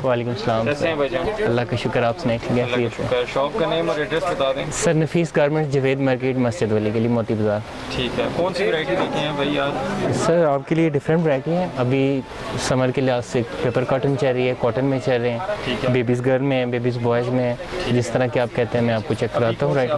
वालेकुम सलाम। कैसे हैं भाईजान? अल्लाह का शुक्र, आप सुनाइए कैफियत से? शॉप का नेम और एड्रेस बता दें। सर नफीस गारमेंट्स, जवेद मार्केट, मस्जिद वाली गली, मोती बाज़ार। ठीक है, कौन सी वैरायटी देखे हैं भाई आज? सर आपके लिए डिफरेंट वैरायटी है। अभी समर के लिहाज से पेपर कॉटन चल रही है, कॉटन में चल रहे हैं, बेबीज़ गर्ल में है, बेबीज़ बॉयज़ में है, जिस तरह के आप कहते हैं मैं आपको चेक कराता हूँ। राइट,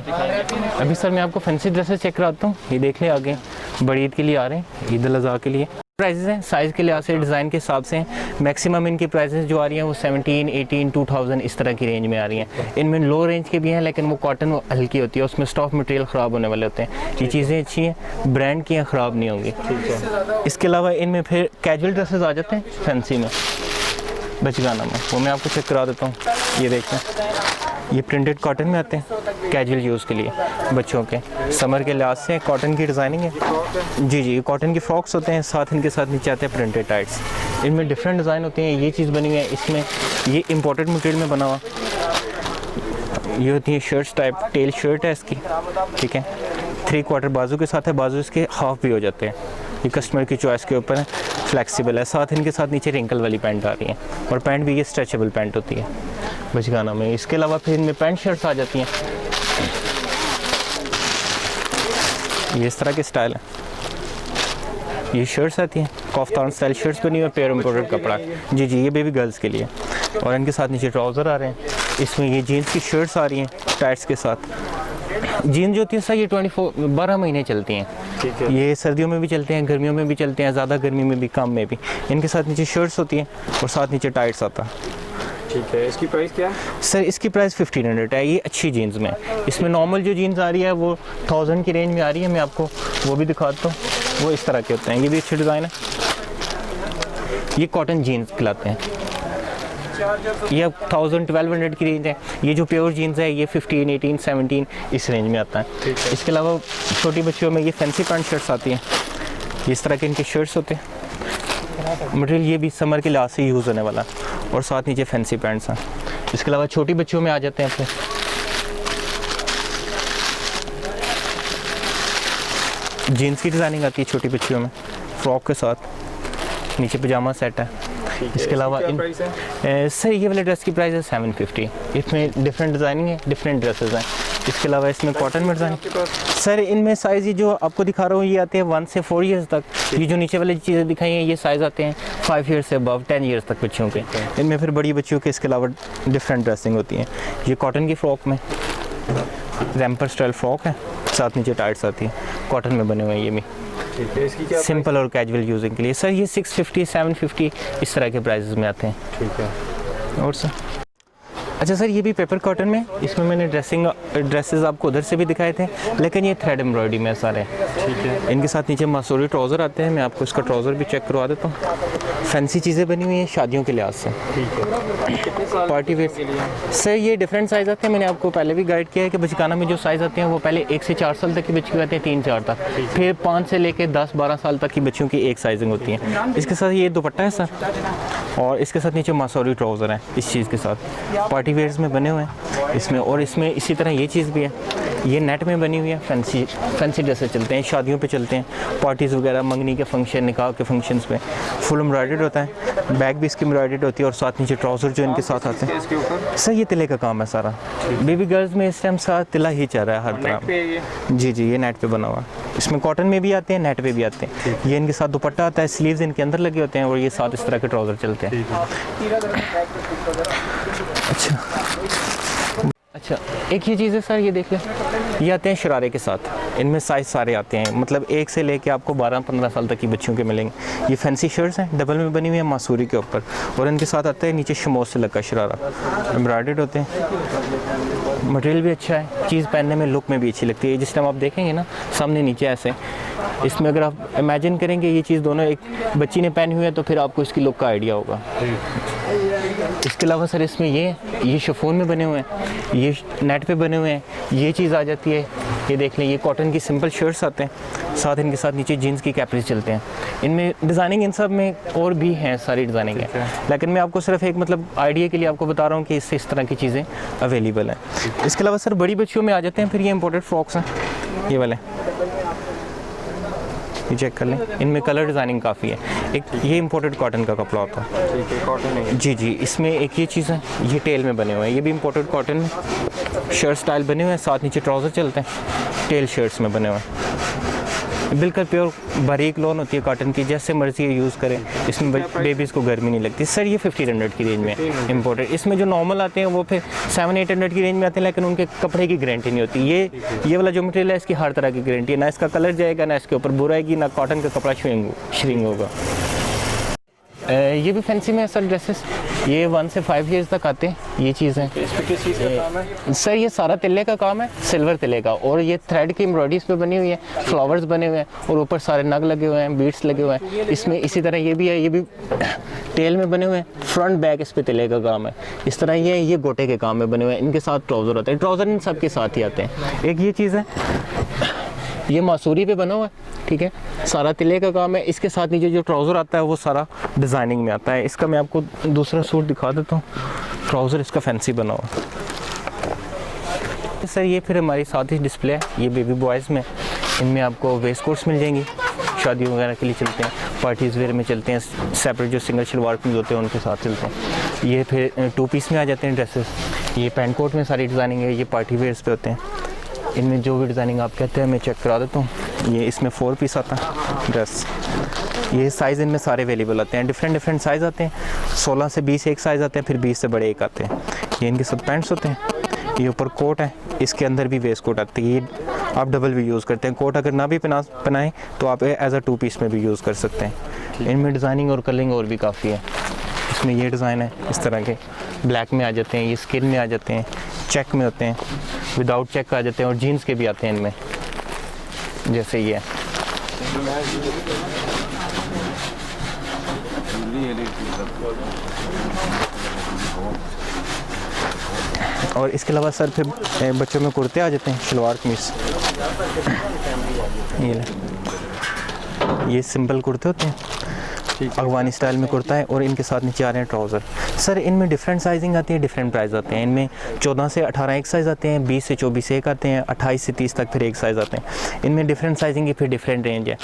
अभी सर मैं आपको फैंसी ड्रेसेस चेक कराता हूँ। ये देख लें, आगे बड़ी ईद के लिए आ रहे हैं, ईद उल अज़हा के लिए। प्राइसेस हैं साइज़ के लिहाज से, डिज़ाइन के हिसाब से मैक्सिमम इनकी प्राइसेस जो आ रही हैं वो 17, 18, 2000 इस तरह की रेंज में आ रही हैं। इनमें लो रेंज के भी हैं, लेकिन वो कॉटन हल्की होती है, उसमें स्टॉफ मटेरियल ख़राब होने वाले होते हैं। ये चीज़ें अच्छी हैं, ब्रांड की हैं, ख़राब नहीं होंगी। इसके अलावा इनमें फिर कैजुअल ड्रेसेस आ जाते हैं फैंसी में, बचगाना में, वो मैं आपको चेक करा देता हूँ। ये देखें, ये प्रिंटेड कॉटन में आते हैं कैजुअल यूज़ के लिए बच्चों के, समर के लिहाज से कॉटन की डिज़ाइनिंग है। जी ये कॉटन की फ्रॉक्स होते हैं, साथ इनके साथ नीचे आते हैं प्रिंटेड टाइट्स। इनमें डिफरेंट डिज़ाइन होते हैं। ये चीज़ बनी हुई है, इसमें ये इम्पोर्टेड मटेरियल में बना हुआ। ये होती है शर्ट्स टाइप, टेल शर्ट है इसकी, ठीक है, 3/4 बाजू के साथ है, बाजू इसके हाफ भी हो जाते हैं। ये कस्टमर की चॉइस के ऊपर है, फ्लेक्सिबल है। साथ इनके साथ नीचे रिंकल वाली पैंट आ रही है, और पैंट भी ये स्ट्रेचेबल पैंट होती है बचगाना में। इसके अलावा फिर इनमें पैंट शर्ट्स आ जाती हैं, ये इस तरह के स्टाइल है। ये शर्ट्स आती हैं, कफ्तान स्टाइल शर्ट्स बनी हुई है, पेयर एम्ब्रॉयडर्ड कपड़ा। जी ये बेबी गर्ल्स के लिए, और इनके साथ नीचे ट्राउज़र आ रहे हैं। इसमें ये जीन्स की शर्ट्स आ रही हैं टाइट्स के साथ। जीन्स जो होती है सर ये 12 महीने चलती हैं। ठीक है, ये सर्दियों में भी चलते हैं, गर्मियों में भी चलते हैं, ज़्यादा गर्मी में भी, कम में भी। इनके साथ नीचे शर्ट्स होती हैं और साथ नीचे टाइट्स आता है। ठीक है, इसकी प्राइस क्या है? सर इसकी प्राइस 1500 है, ये अच्छी जीन्स में। इसमें नॉर्मल जो जीन्स आ रही है वो 1000 की रेंज में आ रही है, मैं आपको वो भी दिखाता हूँ। वो इस तरह के होते हैं, ये भी अच्छे डिज़ाइन है। ये कॉटन जीन्स कहलाते हैं, ये 1000-1200 की रेंज है। ये जो प्योर जीन्स है ये 15, 18, 17 इस रेंज में आता है। इसके अलावा छोटी बच्चियों में ये फैंसी पैंट शर्ट्स आती हैं, इस तरह के इनके शर्ट्स होते हैं। मटेरियल ये भी समर के लिहाज से यूज़ होने वाला, और साथ नीचे फैंसी पैंट्स हैं। इसके अलावा छोटी बच्चियों में आ जाते हैं अपने जीन्स की डिज़ाइनिंग आती है छोटी बच्चियों में, फ्रॉक के साथ, नीचे पजामा सेट है। इसके अलावा सर ये वाले ड्रेस की प्राइस है 750। इसमें डिफरेंट डिज़ाइनिंग है, डिफरेंट ड्रेसेस हैं। इसके अलावा इसमें कॉटन में डिज़ाइन, सर इनमें साइज़ ये जो आपको दिखा रहा हूँ ये आते हैं 1 से 4 ईयर्स तक। ये जो नीचे वाली चीज़ें दिखाई हैं ये साइज़ आते हैं 5 ईयर्स से अबव, 10 ईयर्स तक बच्चों के। इनमें फिर बड़ी बच्चियों के इसके अलावा डिफरेंट ड्रेसिंग होती हैं। ये कॉटन की फ़्रॉक में रैम्पर स्टाइल फ्रॉक है, साथ नीचे टाइट्स आती है, कॉटन में बने हुए हैं ये भी। ठीक है, इसकी क्या सिंपल और कैजुअल यूजिंग के लिए सर ये 650, 750 इस तरह के प्राइसेस में आते हैं। ठीक है, और सर अच्छा सर ये भी पेपर कॉटन में, इसमें मैंने ड्रेसेस आपको उधर से भी दिखाए थे, लेकिन ये थ्रेड एम्ब्रॉयडरी में सारे। ठीक है, इनके साथ नीचे मसूरी ट्राउज़र आते हैं, मैं आपको इसका ट्राउज़र भी चेक करवा देता हूँ। फैंसी चीज़ें बनी हुई हैं शादियों के लिहाज से, ठीक है। कितने साल पार्टी वेयर। सर ये डिफरेंट साइज़ आते हैं, मैंने आपको पहले भी गाइड किया है कि बचकाना में जो साइज़ आते हैं वो पहले 1 से 4 साल तक की बच्ची के आते हैं, 3-4 तक, फिर 5 से लेकर 10-12 साल तक की बच्चियों की एक साइजिंग होती है। इसके साथ ये दुपट्टा है सर, और इसके साथ नीचे मसूरी ट्राउज़र है इस चीज़ के साथ, पार्टी वेयर्स में बने हुए हैं इसमें। और इसमें इसी तरह ये चीज़ भी है, ये नेट में बनी हुई है। फैंसी ड्रेसेस चलते हैं, शादियों पे चलते हैं, पार्टीज़ वगैरह, मंगनी के फंक्शन, निकाह के फंक्शंस पे फुल एम्ब्रॉयडर्ड होता है। बैग भी इसकी एम्ब्रॉयडर्ड होती है, और साथ नीचे ट्राउज़र जो इनके साथ आते हैं। इसके ऊपर सर ये तिले का काम है सारा, बेबी गर्ल्स में इस टाइम सारा तिला ही चल रहा है हर तरह। जी ये नेट पे बना हुआ है। इसमें कॉटन में भी आते हैं, नेट पे भी आते हैं। ये इनके साथ दुपट्टा आता है, स्लीव्स इनके अंदर लगे होते हैं, और ये साथ इस तरह के ट्राउज़र चलते हैं। अच्छा एक ये चीज़ है सर, ये देख लें, ये आते हैं शरारे के साथ। इनमें साइज़ सारे आते हैं, मतलब 1 से लेके आपको 12-15 साल तक की बच्चियों के मिलेंगे। ये फैंसी शर्ट्स हैं, डबल में बनी हुई है मसूरी के ऊपर, और इनके साथ आता है नीचे शमोस से लगा शरारा, एम्ब्रॉयडर्ड होते हैं। मटेरियल भी अच्छा है, चीज़ पहनने में, लुक में भी अच्छी लगती है। जिस टाइम आप देखेंगे ना सामने नीचे ऐसे, इसमें अगर आप इमेजिन करेंगे ये चीज़ दोनों एक बच्ची ने पहनी हुई है तो फिर आपको इसकी लुक का आइडिया होगा। इसके अलावा सर इसमें ये शिफॉन में बने हुए हैं, ये नेट पे बने हुए हैं, ये चीज़ आ जाती है। ये देख लें, ये कॉटन की सिंपल शर्ट्स आते हैं, साथ इनके साथ नीचे जीन्स की कैपरीज चलते हैं। इनमें डिज़ाइनिंग इन सब में और भी हैं, सारी डिज़ाइनिंग है, लेकिन मैं आपको सिर्फ एक मतलब आइडिया के लिए आपको बता रहा हूँ कि इससे इस तरह की चीज़ें अवेलेबल हैं। इसके अलावा सर बड़ी बच्चियों में आ जाते हैं फिर ये इम्पोर्टेड फ्रॉक्स हैं, ये वाले ये चेक कर लें, इनमें कलर डिज़ाइनिंग काफ़ी है। एक ये इम्पोर्टेड कॉटन का कपड़ा होता है। ठीक है, कॉटन है। जी जी, इसमें एक ये चीज़ है, ये टेल में बने हुए हैं, ये भी इम्पोर्टेड कॉटन में शर्ट स्टाइल बने हुए हैं, साथ नीचे ट्राउज़र चलते हैं, टेल शर्ट्स में बने हुए हैं। बिल्कुल प्योर बारीक लॉन होती है कॉटन की, जैसे मर्जी यूज़ करें, इसमें बेबीज़ को गर्मी नहीं लगती। सर ये 1500 की रेंज में इम्पोर्टेड। इसमें जो नॉर्मल आते हैं वो फिर 700-800 की रेंज में आते हैं, लेकिन उनके कपड़े की गारंटी नहीं होती। ये वाला जो मटेरियल है इसकी हर तरह की गारंटी है, ना इसका कलर जाएगा, ना इसके ऊपर बुराएगी, ना कॉटन का कपड़ा श्रिंक होगा। ये भी फैंसी में है सर ड्रेसेस, ये 1 से 5 ईयर्स तक आते हैं ये चीज़ें। इस पे किस चीज़ का काम है? सर ये सारा तिल्ले का काम है, सिल्वर तिल्ले का, और ये थ्रेड की एम्ब्रॉयडरी पे बनी हुई है, फ्लावर्स बने हुए हैं और ऊपर सारे नग लगे हुए हैं, बीड्स लगे हुए हैं इसमें। इसी तरह ये भी है, ये भी टेल में बने हुए हैं, फ्रंट बैक इस पे तिल्ले का काम है। इस तरह ये गोटे के काम में बने हुए हैं, इनके साथ ट्राउज़र होते हैं, ट्राउज़र इन सब के साथ ही आते हैं। एक ये चीज़ है, ये मासूरी पे बना हुआ है, ठीक है, सारा तिले का काम है। इसके साथ नीचे जो ट्राउज़र आता है वो सारा डिज़ाइनिंग में आता है। इसका मैं आपको दूसरा सूट दिखा देता हूँ, ट्राउज़र इसका फैंसी बना हुआ है। सर ये फिर हमारी साथ ही डिस्प्ले है, ये बेबी बॉयज़ में, इनमें आपको वेस्ट कोट्स मिल जाएंगी, शादी वगैरह के लिए चलते हैं, पार्टीज़ वेयर में चलते हैं, सेपरेट जो सिंगल शलवार कमीज होते हैं उनके साथ चलते हैं। ये फिर 2 पीस में आ जाते हैं ड्रेसेस। ये पैंट कोट में सारी डिज़ाइनिंग है, ये पार्टी वेयर्स पे होते हैं। इनमें जो भी डिज़ाइनिंग आप कहते हैं मैं चेक करा देता हूँ। ये इसमें 4 पीस आता है ड्रेस, ये साइज़ इनमें सारे अवेलेबल आते हैं, डिफरेंट साइज़ आते हैं। 16 से 20 एक साइज़ आते हैं, फिर 20 से बड़े एक आते हैं। ये इनके सब पैंट्स होते हैं, ये ऊपर कोट है, इसके अंदर भी वेस्ट कोट आती है। ये आप डबल भी यूज़ करते हैं, कोट अगर ना भी पहनाएं तो आप एज अ 2 पीस में भी यूज़ कर सकते हैं। इनमें डिज़ाइनिंग और कलरिंग और भी काफ़ी है। इसमें ये डिज़ाइन है, इस तरह के ब्लैक में आ जाते हैं, ये स्किन में आ जाते हैं, चेक में होते हैं, विदाउट चेक आ जाते हैं, और जीन्स के भी आते हैं इनमें, जैसे ये और इसके अलावा सर फिर बच्चों में कुर्ते आ जाते हैं, शलवार कमीज, ये सिंपल कुर्ते होते हैं, अफगानी स्टाइल में कुर्ता है, और इनके साथ नीचे आ रहे हैं ट्राउज़र। सर इनमें डिफरेंट साइजिंग आती है, डिफरेंट प्राइस आते हैं। इनमें 14 से 18 एक साइज़ आते हैं, 20 से 24 एक आते हैं, 28 से 30 तक फिर एक साइज़ आते हैं। इनमें डिफरेंट साइजिंग की फिर डिफरेंट रेंज है।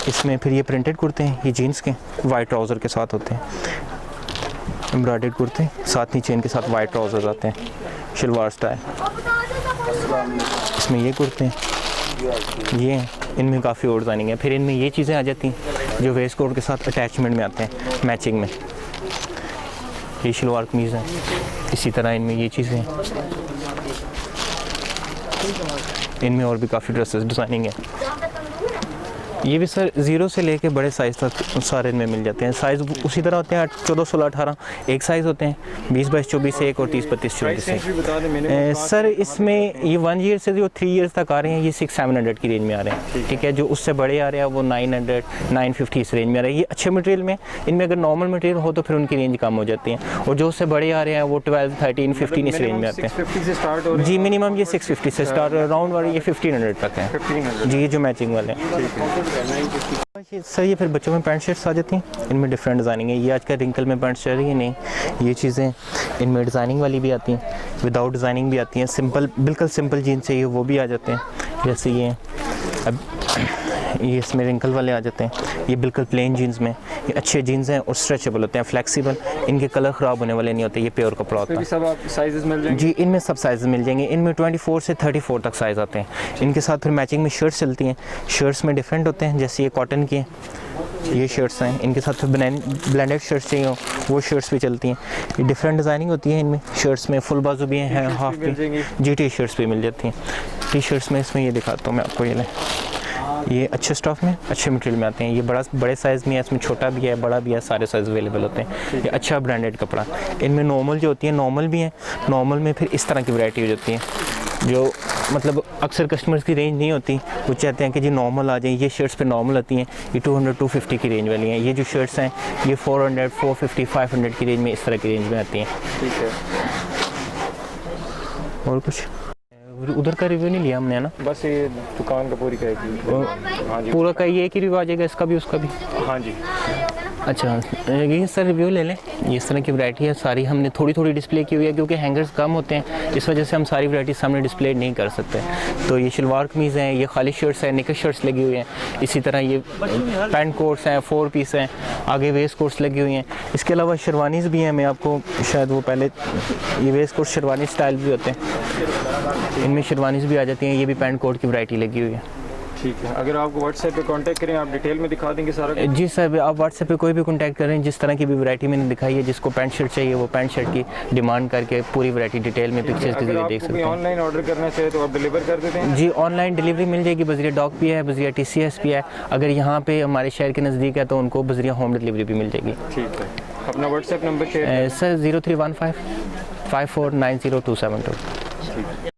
इसमें फिर ये प्रिंटेड कुर्ते हैं, ये जीन्स के वाइट ट्राउज़र के साथ होते हैं, एम्ब्रॉयडर्ड कुर्ते, साथ नीचे इनके साथ वाइट ट्राउज़र आते हैं, शलवार स्टाइल। इसमें ये कुर्ते हैं, ये हैं, इनमें काफ़ी और डिज़ाइनिंग है। फिर इनमें ये चीज़ें आ जाती हैं जो वेस्ट कोट के साथ अटैचमेंट में आते हैं, मैचिंग में, ये शलवार कमीज़ है। इसी तरह इनमें ये चीज़ें हैं, इनमें और भी काफ़ी ड्रेसेस डिज़ाइनिंग है। ये भी सर 0 से लेके बड़े साइज़ तक सारे इनमें मिल जाते हैं। साइज़ उसी तरह होते हैं, 14, 16, 18 एक साइज़ होते हैं, 20, 22, 24 एक, और 30, 32, 34 एक। सर इसमें ये 1 ईयर से जो 3 ईयर्स तक आ रहे हैं, ये 600-700 की रेंज में आ रहे हैं, ठीक है। जो उससे बड़े आ रहे हैं वो 900, 950 इस रेंज में आ रहे हैं। ये अच्छे मटेरियल में, इनमें अगर नॉर्मल मटेरियल हो तो फिर उनकी रेंज कम हो जाती है, और जो उससे बड़े आ रहे हैं वो 12, 13, 15 इस रेंज में आते हैं। जी मिनिमम ये 650 से स्टार्ट, राउंड वाले ये 1500 तक है जी, ये जो मैचिंग वाले हैं। सर ये फिर बच्चों में पैंट शर्ट्स आ जाती हैं, इनमें डिफरेंट डिज़ाइनिंग है। ये आजकल रिंकल में पैंट चल रही है, नहीं ये चीज़ें इनमें डिज़ाइनिंग वाली भी आती हैं, विदाउट डिज़ाइनिंग भी आती हैं, सिंपल बिल्कुल सिंपल जीन्स चाहिए वो भी आ जाते हैं, जैसे ये अब ये इसमें रिंकल वाले आ जाते हैं। ये बिल्कुल प्लेन जीन्स में, ये अच्छे जीन्स हैं और स्ट्रेचेबल होते हैं, फ्लेक्सिबल, इनके कलर ख़राब होने वाले नहीं होते, ये प्योर कपड़ा होता है। सब आप साइजेस मिल जाएंगे जी, इनमें सब साइज़ मिल जाएंगे। इनमें 24 से 34 तक साइज़ आते हैं। इनके साथ फिर मैचिंग में शर्ट्स चलती हैं, शर्ट्स में डिफरेंट होते हैं, जैसे ये कॉटन की हैं, ये शर्ट्स हैं। इनके साथ फिर ब्लेंडेड शर्ट्स चाहिए हो वो शर्ट्स भी चलती हैं। ये डिफरेंट डिज़ाइनिंग होती है इनमें। शर्ट्स में फुल बाजू भी हैं, हाफ भी जी, टी शर्ट्स भी मिल जाती हैं। टी शर्ट्स में इसमें ये दिखाता हूँ मैं आपको, ये अच्छे स्टफ़ में, अच्छे मटेरियल में आते हैं। ये बड़े साइज़ में है, इसमें छोटा भी है, बड़ा भी है, सारे साइज़ अवेलेबल होते हैं। ये अच्छा ब्रांडेड कपड़ा। इनमें नॉर्मल जो होती है, नॉर्मल भी हैं, नॉर्मल में फिर इस तरह की वैरायटी हो जाती है, जो मतलब अक्सर कस्टमर्स की रेंज नहीं होती, वो चाहते हैं कि जी नॉर्मल आ जाए। ये शर्ट्स पे नॉर्मल आती हैं, ये 200-250 की रेंज वाली हैं। ये जो शर्ट्स हैं ये 400, 450, 500 की रेंज में, इस तरह की रेंज में आती हैं। ठीक है, और कुछ उधर का रिव्यू नहीं लिया हमने, है ना? बस ये दुकान का पूरी का हाँ जी, पूरा का ये एक ही रिव्यू आ जाएगा, इसका भी उसका भी। हाँ जी। अच्छा, ये सर रिव्यू ले लें। ये इस तरह की वैरायटी है, सारी हमने थोड़ी थोड़ी डिस्प्ले की हुई है क्योंकि हैंगर्स कम होते हैं, इस वजह से हम सारी वैरायटी सामने डिस्प्ले नहीं कर सकते। तो ये शलवार कमीज़ हैं, ये खाली शर्ट्स हैं, निकर शर्ट्स लगी हुई हैं, इसी तरह ये पैंट कोट्स हैं, 4 पीस हैं, आगे वेस्ट कोट्स लगी हुई हैं। इसके अलावा शेरवानीज़ भी हैं, मैं आपको शायद वो पहले, ये वेस्ट कोट शेरवानी स्टाइल भी होते हैं, इनमें शेरवानीज़ भी आ जाती हैं। ये भी पैंट कोट की वैरायटी लगी हुई है। ठीक है, अगर आपको व्हाट्सएप पे कांटेक्ट करें, आप डिटेल में दिखा देंगे सारा कुछ? जी सर, आप व्हाट्सएप पे कोई भी कांटेक्ट करें, जिस तरह की भी वैरायटी मैंने दिखाई है, जिसको पैंट शर्ट चाहिए वो पैंट शर्ट की डिमांड करके पूरी वैरायटी डिटेल में पिक्चर्स के जरिए देख सकते हैं। ऑनलाइन ऑर्डर करना चाहे तो आप डिलीवर कर देते हैं? जी, ऑनलाइन डिलीवरी मिल जाएगी, बजरिया डॉक भी है, बजरिया TCS भी है। अगर यहाँ पे हमारे शहर के नज़दीक है तो उनको बजरिया होम डिलीवरी भी मिल जाएगी। ठीक है, अपना व्हाट्सएप नंबर शेयर सर 0315 5490 272।